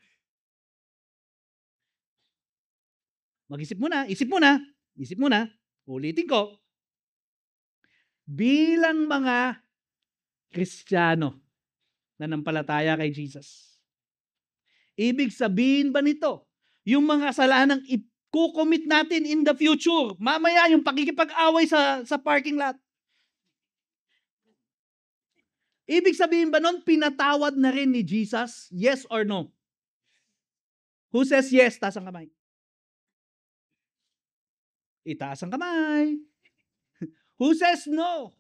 Mag-isip muna, isip muna, ulitin ko. Bilang mga Kristiyano, nanampalataya kay Jesus. Ibig sabihin ba nito, yung mga kasalanang i-commit natin in the future, mamaya yung pakikipag-away sa parking lot. Ibig sabihin ba nun, pinatawad na rin ni Jesus? Yes or no? Who says yes? Taas ang kamay. Itaas ang kamay. Who says no?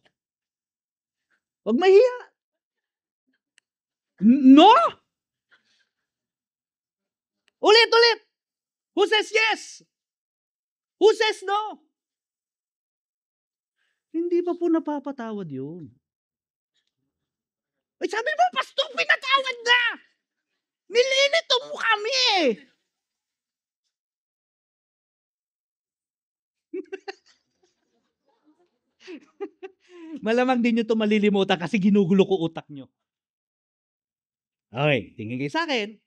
Huwag mahiya. No? Ulit. Who says yes? Who says no? Hindi pa po napapatawad yun. Ay, sabi mo, pastor, pinatawad na! Nililito mo kami eh! Malamang din nyo ito malilimutan kasi ginugulo ko utak nyo. Okay, tingin kayo sa akin.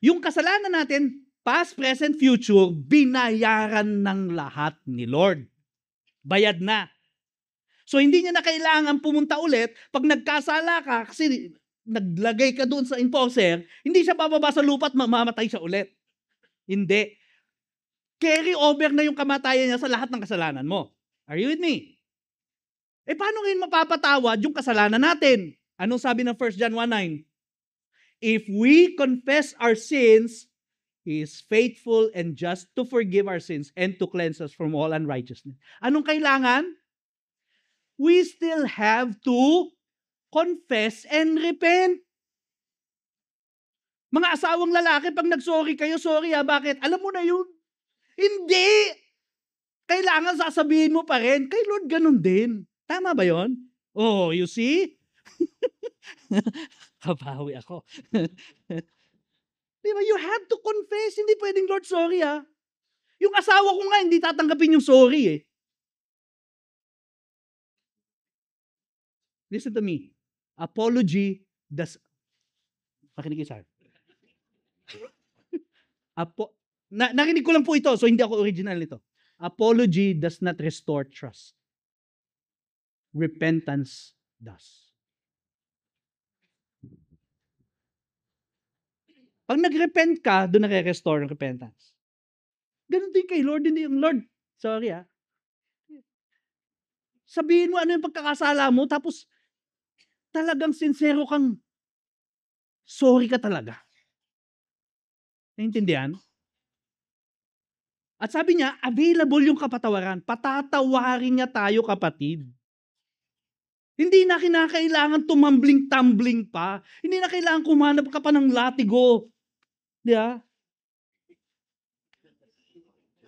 Yung kasalanan natin, past, present, future, binayaran ng lahat ni Lord. Bayad na. So hindi niya na kailangan pumunta ulit pag nagkasala ka kasi naglagay ka doon sa enforcer, hindi siya bababa sa lupa at mamamatay siya ulit. Hindi. Carry over na yung kamatayan niya sa lahat ng kasalanan mo. Are you with me? Eh paano ngayon mapapatawad yung kasalanan natin? Anong sabi ng 1 John 1:9? If we confess our sins, He is faithful and just to forgive our sins and to cleanse us from all unrighteousness. Anong kailangan? We still have to confess and repent. Mga asawang lalaki, pag nag-sorry kayo, sorry bakit? Alam mo na yun. Hindi! Kailangan sasabihin mo pa rin. Kay Lord, ganun din. Tama ba yon? Oh, you see? Kabawi ako. Diba? You have to confess. Hindi pwedeng, Lord, sorry ha. Yung asawa ko nga, hindi tatanggapin yung sorry eh. Listen to me. Apology does... Makinig kayo sa akin. Narinig ko lang po ito, so hindi ako original nito. Apology does not restore trust. Repentance does. Pag nag-repent ka, doon nare-restore ang repentance. Ganun din kay Lord, hindi yung Lord. Sorry ha. Sabihin mo ano yung pagkakasala mo, tapos talagang sincero kang sorry ka talaga. Naintindihan? At sabi niya, available yung kapatawaran. Patatawarin niya tayo, kapatid. Hindi na kinakailangan tumambling-tumbling pa. Hindi na kailangan kumanap ka pa ng latigo. Di ba?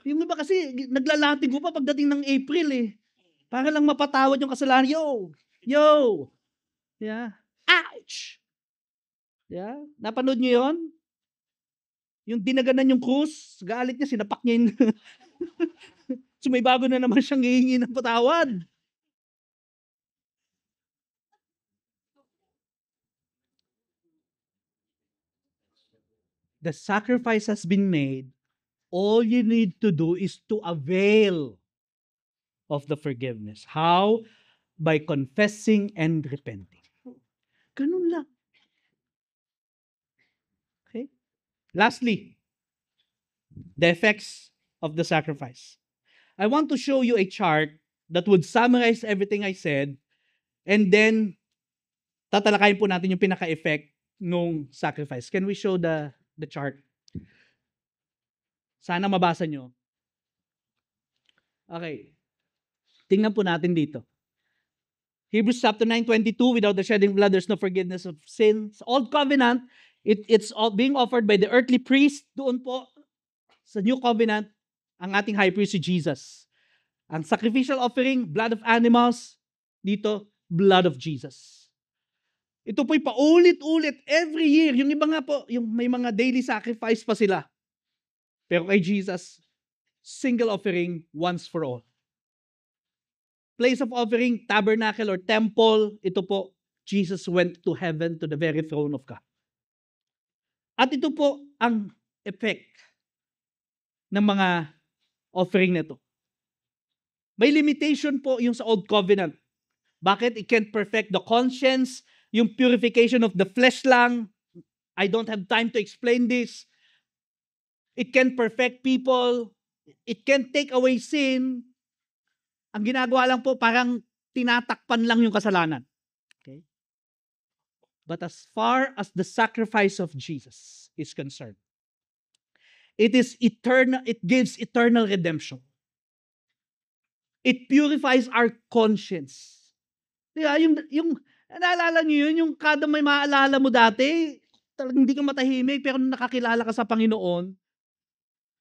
Yung iba kasi, naglalatigo pa pagdating ng April eh. Para lang mapatawad yung kasalanan. Yo! Yeah. Ouch! Yeah. Napanood niyo yon? Yung dinaganan yung krus, galit niya, sinapak niya yung... So may bago na naman siyang hihingi ng patawad. the sacrifice has been made, all you need to do is to avail of the forgiveness. How? By confessing and repenting. Ganun lang. Okay? Lastly, the effects of the sacrifice. I want to show you a chart that would summarize everything I said, and then tatalakayin po natin yung pinaka-effect nung sacrifice. Can we show the chart? Sana mabasa nyo. Okay. Tingnan po natin dito. Hebrews chapter 9:22, without the shedding of blood, there's no forgiveness of sins. Old covenant, it's all being offered by the earthly priest. Doon po, sa new covenant, ang ating high priest si Jesus. Ang sacrificial offering, blood of animals. Dito, blood of Jesus. Ito po'y paulit-ulit every year. Yung iba nga po, yung may mga daily sacrifice pa sila. Pero kay Jesus, single offering once for all. Place of offering, tabernacle or temple, ito po, Jesus went to heaven, to the very throne of God. At ito po ang effect ng mga offering nito. May limitation po yung sa Old Covenant. Bakit? It can't perfect the conscience, yung purification of the flesh lang. I don't have time to explain this. It can perfect people. It can take away sin. Ang ginagawa lang po, parang tinatakpan lang yung kasalanan. Okay? But as far as the sacrifice of Jesus is concerned, it is eternal, it gives eternal redemption. It purifies our conscience. Diba? Yung naalala niyo yun, yung kada may maalala mo dati, talagang hindi ka matahimik, pero nung nakakilala ka sa Panginoon,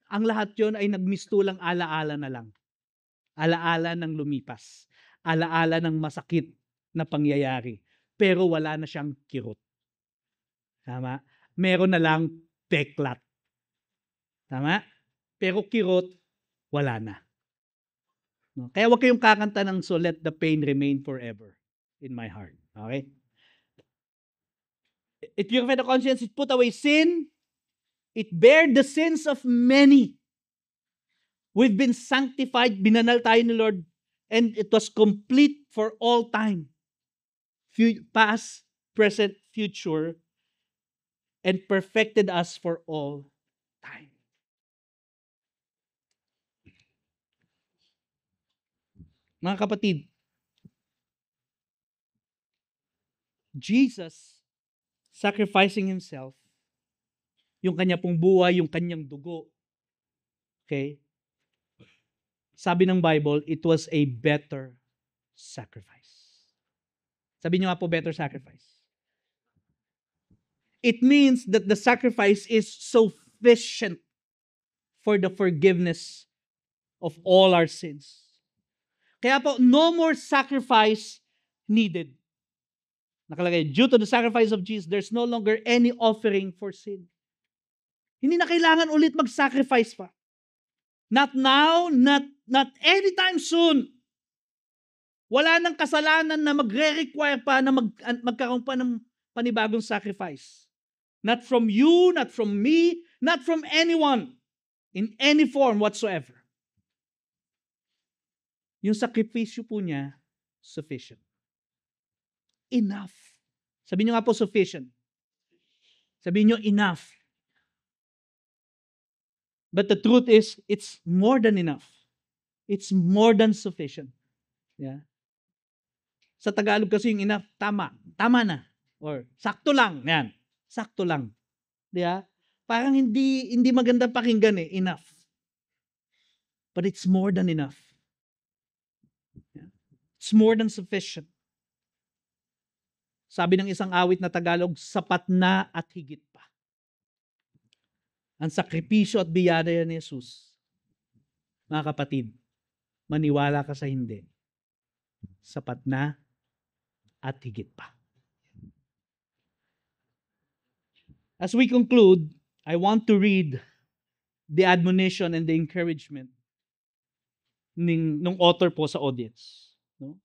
ang lahat yon ay nagmistulang alaala na lang. Alaala ng lumipas. Alaala ng masakit na pangyayari. Pero wala na siyang kirot. Tama? Meron na lang peklat. Tama? Pero kirot, wala na. No? Kaya huwag kayong kakanta ng "So let the pain remain forever in my heart." Okay? It purified the conscience, it put away sin, it bare the sins of many. We've been sanctified, binanal tayo ni Lord, and it was complete for all time. Past, present, future, and perfected us for all time. Mga kapatid, Jesus sacrificing Himself, yung kanya pong buhay, yung kanyang dugo, okay? Sabi ng Bible, it was a better sacrifice. Sabi niyo nga po, better sacrifice. It means that the sacrifice is sufficient for the forgiveness of all our sins. Kaya po, no more sacrifice needed. Nakalagay, due to the sacrifice of Jesus, there's no longer any offering for sin. Hindi na kailangan ulit mag-sacrifice pa. Not now, not anytime soon. Wala nang kasalanan na magre-require pa na magkaroon pa ng panibagong sacrifice. Not from you, not from me, not from anyone, in any form whatsoever. Yung sakripisyo po niya, sufficient. Enough. Sabihin niyo nga po, sufficient. Sabihin niyo, enough. But the truth is, it's more than enough. It's more than sufficient. Yeah. Sa Tagalog kasi yung enough, tama. Tama na. Or sakto lang. Yan. Sakto lang. Diba? Parang hindi maganda pakinggan eh. Enough. But it's more than enough. Yeah. It's more than sufficient. Sabi ng isang awit na Tagalog, sapat na at higit pa. Ang sakripisyo at biyaya ni Jesus. Mga kapatid, maniwala ka sa hindi. Sapat na at higit pa. As we conclude, I want to read the admonition and the encouragement ng author po sa audience. No?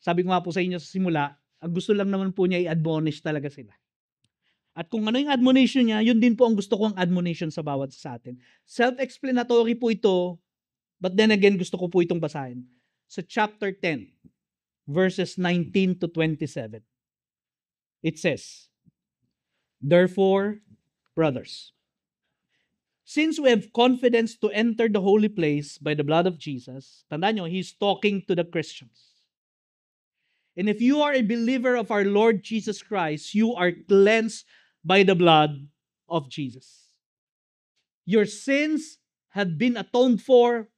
Sabi ko nga po sa inyo sa simula, ang gusto lang naman po niya i-admonish talaga sila. At kung ano yung admonition niya, yun din po ang gusto kong admonition sa bawat sa atin. Self-explanatory po ito, but then again, gusto ko po itong basahin. Sa chapter 10, verses 19 to 27. It says, "Therefore, brothers, since we have confidence to enter the holy place by the blood of Jesus," tandaan nyo, he's talking to the Christians. "And if you are a believer of our Lord Jesus Christ, you are cleansed by the blood of Jesus. Your sins have been atoned for,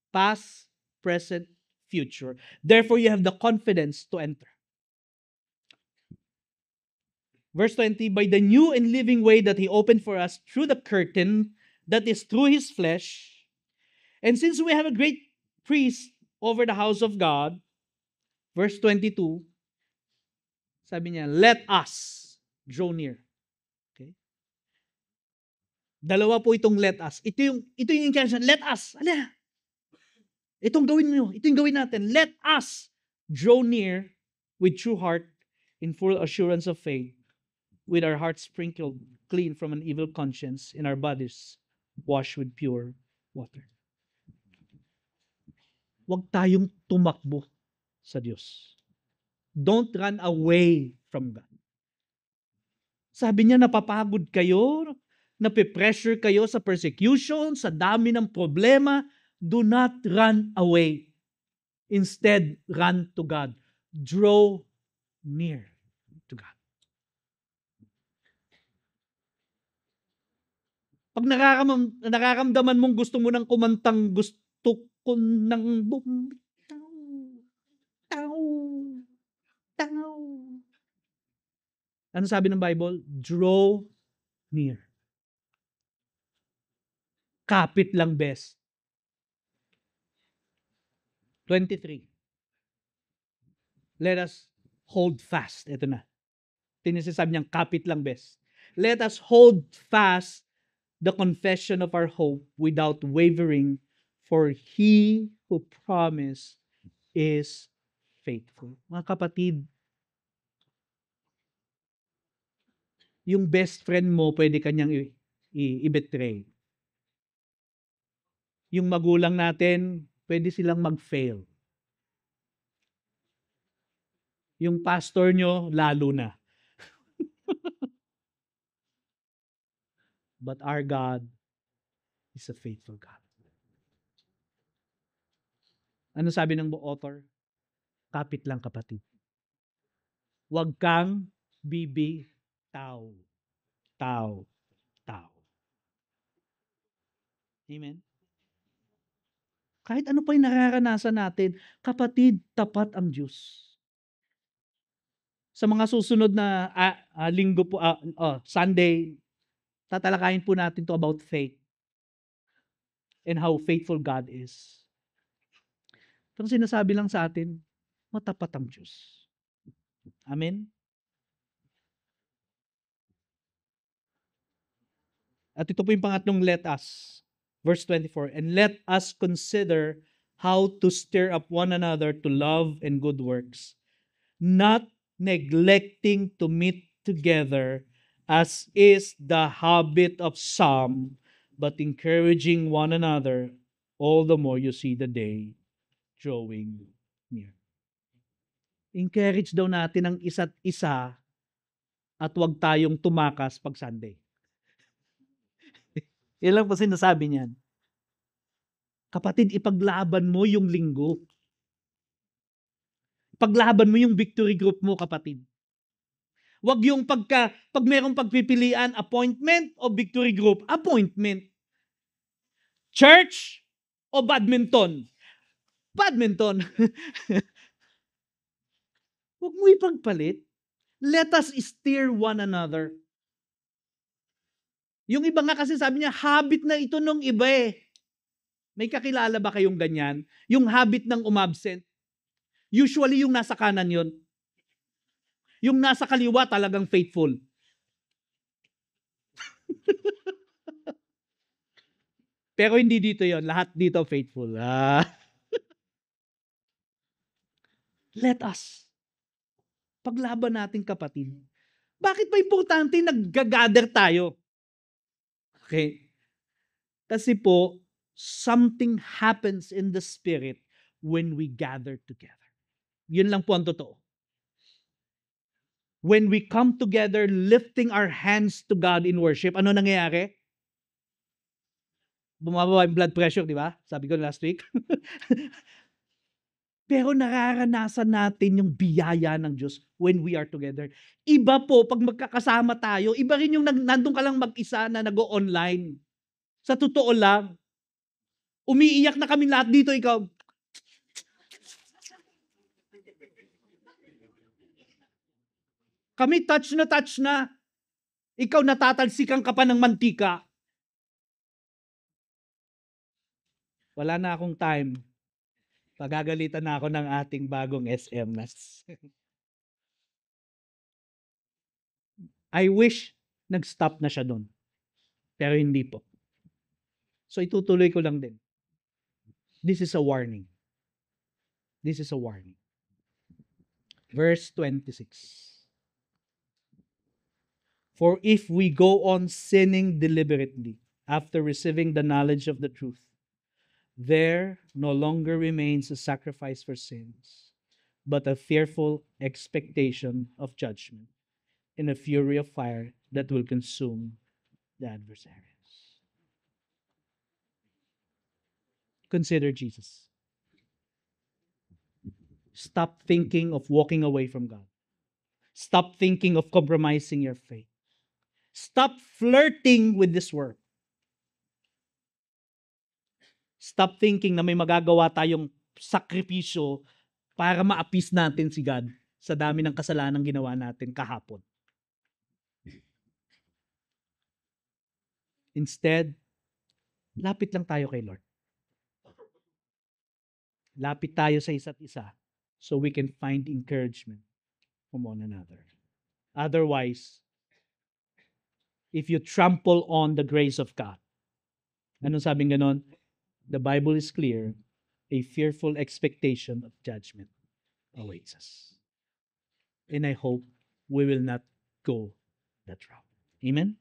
past, present, future. Therefore, you have the confidence to enter." Verse 20, "By the new and living way that He opened for us through the curtain, that is through His flesh. And since we have a great priest over the house of God," verse 22, sabi niya, "let us draw near." Okay? Dalawa po itong let us. Ito yung intention. Let us. Ala. Itong gawin nyo. Ito yung gawin natin. Let us draw near with true heart in full assurance of faith, with our hearts sprinkled clean from an evil conscience, and our bodies washed with pure water. Huwag tayong tumakbo sa Diyos. Don't run away from God. Sabi niya, napapagod kayo, nape-pressure kayo sa persecution, sa dami ng problema. Do not run away. Instead, run to God. Draw near to God. Pag nararamdaman mong gusto mo nang kumantang, "Gusto ko nang bumitaw, taw, taw." Ano sabi ng Bible? Draw near. Kapit lang, best. 23. Let us hold fast. Ito na. Tinisasabi niyang kapit lang, best. Let us hold fast the confession of our hope without wavering, for He who promised is faithful. Mga kapatid, yung best friend mo, pwede kanyang i-betray. Yung magulang natin, pwede silang mag-fail. Yung pastor nyo, lalo na. But our God is a faithful God. Ano sabi ng author? Kapit lang, kapatid. Huwag kang bibitaw. Taw. Amen? Kahit ano pa yung nararanasan natin, kapatid, tapat ang Diyos. Sa mga susunod na linggo po, Sunday, tatalakayin po natin to about faith and how faithful God is. Pero sinasabi lang sa atin, matapat ang Diyos. Amen? At ito po yung pangatlong let us. Verse 24, "And let us consider how to stir up one another to love and good works, not neglecting to meet together, as is the habit of some, but encouraging one another, all the more you see the day drawing near." Encourage daw natin ang isa't isa at huwag tayong tumakas pag Sunday. Yan lang po sinasabi niyan. Kapatid, ipaglaban mo yung linggo. Ipaglaban mo yung victory group mo, kapatid. Huwag yung pag merong pagpipilian, appointment o victory group, appointment. Church o badminton? Badminton. Huwag mo ipagpalit. Let us steer one another. Yung iba nga kasi sabi niya, habit na ito nung iba eh. May kakilala ba kayong ganyan? Yung habit ng umabsent. Usually yung nasa kanan yon. Yung nasa kaliwa talagang faithful. Pero hindi dito yon. Lahat dito faithful. Let us. Paglaban natin, kapatid. Bakit ba importante nag-gather tayo? Okay? Kasi po, something happens in the Spirit when we gather together. Yun lang po ang totoo. When we come together lifting our hands to God in worship, ano nangyayari? Bumababa yung blood pressure, di ba? Sabi ko last week. Pero nararanasan natin yung biyaya ng Diyos when we are together. Iba po, pag magkakasama tayo, iba rin yung nandun ka lang mag-isa na nag-online. Sa totoo lang, umiiyak na kami lahat dito, ikaw. Kami touch na. Ikaw natatalsikan ka pa ng mantika. Wala na akong time. Pagagalitan na ako ng ating bagong SMS. I wish nag-stop na siya doon. Pero hindi po. So itutuloy ko lang din. This is a warning. This is a warning. Verse 26. For if we go on sinning deliberately after receiving the knowledge of the truth, there no longer remains a sacrifice for sins, but a fearful expectation of judgment and a fury of fire that will consume the adversaries. Consider Jesus. Stop thinking of walking away from God. Stop thinking of compromising your faith. Stop flirting with this world. Stop thinking na may magagawa tayong sakripisyo para ma-appease natin si God sa dami ng kasalanan ginawa natin kahapon. Instead, lapit lang tayo kay Lord. Lapit tayo sa isa't isa so we can find encouragement from one another. Otherwise, if you trample on the grace of God, anong sabing ganon? The Bible is clear, a fearful expectation of judgment awaits us. And I hope we will not go that route. Amen?